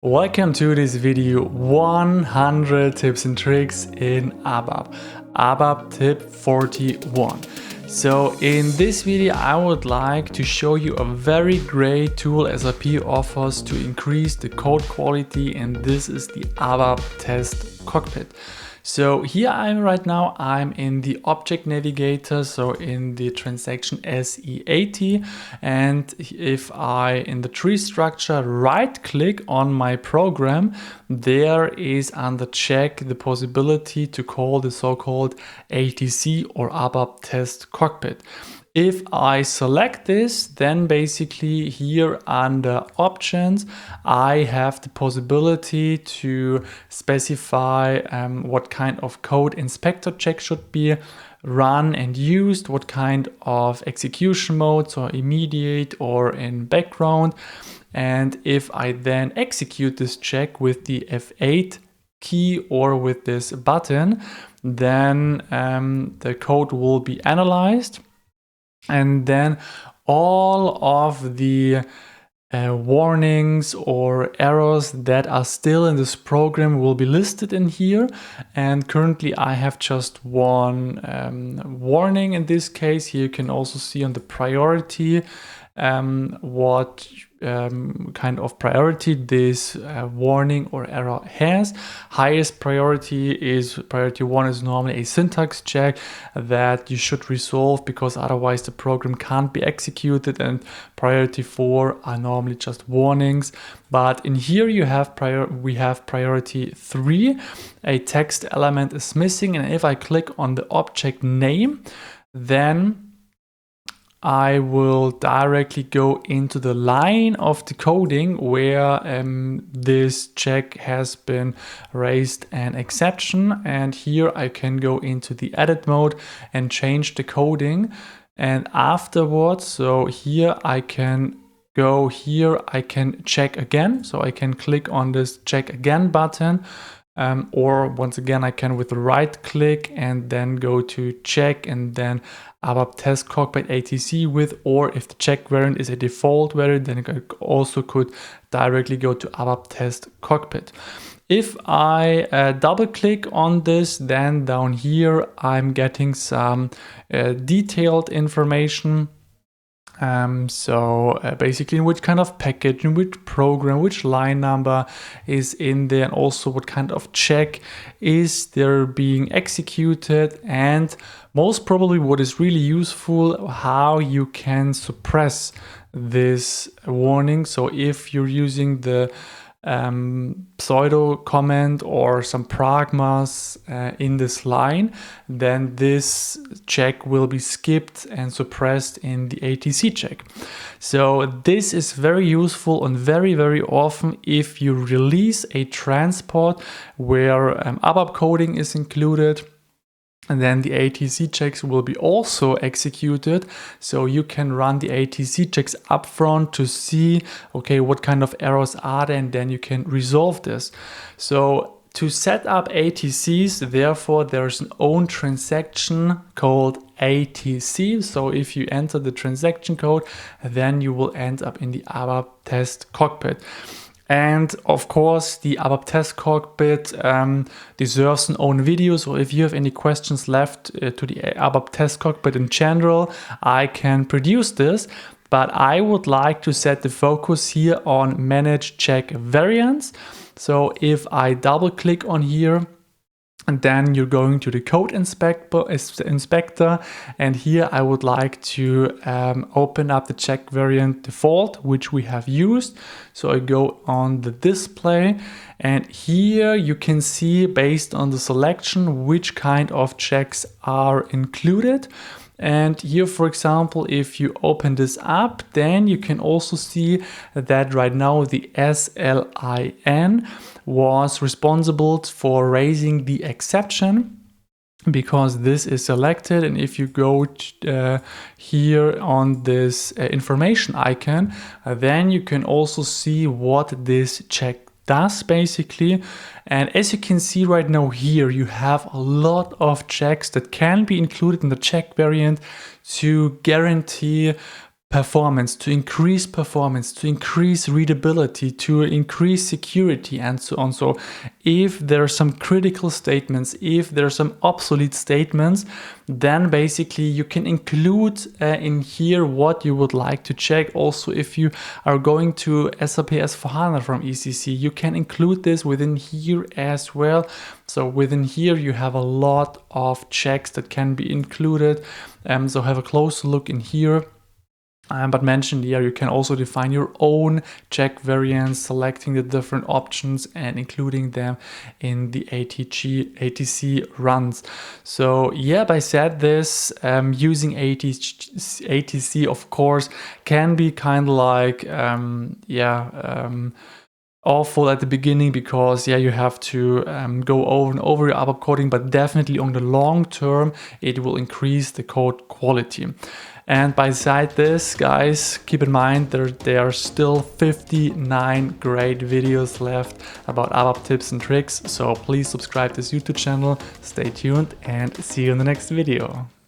Welcome to this video 100 tips and tricks in ABAP. ABAP tip 41. So in this video I would like to show you a very great tool SAP offers to increase the code quality, and this is the ABAP Test Cockpit. So here I'm in the object navigator, so in the transaction SEAT, and if I in the tree structure right click on my program, there is under check the possibility to call the so-called ATC or ABAP Test Cockpit. If I select this, then basically here under options, I have the possibility to specify what kind of code inspector check should be run and used, what kind of execution mode, so immediate or in background. And if I then execute this check with the F8 key or with this button, then the code will be analyzed. And then all of the warnings or errors that are still in this program will be listed in here. And currently I have just one warning in this case. Here you can also see on the priority what kind of priority this warning or error has. Highest priority is priority 1 is normally a syntax check that you should resolve, because otherwise the program can't be executed, and priority 4 are normally just warnings. But in here we have priority 3, a text element is missing, and if I click on the object name, then I will directly go into the line of the coding where this check has been raised an exception, and here I can go into the edit mode and change the coding. And afterwards, so here I can go here, I can check again, so I can click on this check again button. Or once again, I can with the right click and then go to check and then ABAP Test Cockpit ATC with, or if the check variant is a default variant, then I also could directly go to ABAP Test Cockpit. If I double click on this, then down here I'm getting some detailed information. Basically in which kind of package, in which program, which line number is in there, and also what kind of check is there being executed, and most probably what is really useful, how you can suppress this warning. So if you're using the pseudo comment or some pragmas in this line, then this check will be skipped and suppressed in the ATC check. So this is very useful, and very often if you release a transport where ABAP coding is included, and then the ATC checks will be also executed. So you can run the ATC checks upfront to see, okay, what kind of errors are there, and then you can resolve this. So to set up ATCs, therefore, there's an own transaction called ATC. So if you enter the transaction code, then you will end up in the ABAP Test Cockpit. And of course, the ABAP Test Cockpit deserves an own video. So if you have any questions left to the ABAP Test Cockpit in general, I can produce this. But I would like to set the focus here on manage check variants. So if I double click on here, and then you're going to the code inspector, and here I would like to open up the check variant default, which we have used. So I go on the display, and here you can see based on the selection which kind of checks are included. And here, for example, if you open this up, then you can also see that right now the SLIN was responsible for raising the exception, because this is selected. And if you go here on this information icon, then you can also see what this check does basically. And as you can see right now here, you have a lot of checks that can be included in the check variant to guarantee performance, to increase readability, to increase security, and so on. So if there are some critical statements, if there are some obsolete statements, then basically you can include in here what you would like to check. Also, if you are going to SAP S/4HANA from ECC, you can include this within here as well. So within here you have a lot of checks that can be included. So have a closer look in here. But mentioned here, you can also define your own check variants, selecting the different options and including them in the ATC runs. So yeah, by said this, using ATC of course can be kind of like awful at the beginning, because you have to go over and over your ABAP coding, but definitely on the long term it will increase the code quality. And beside this, guys, keep in mind there are still 59 great videos left about ABAP tips and tricks. So please subscribe to this YouTube channel, stay tuned, and see you in the next video.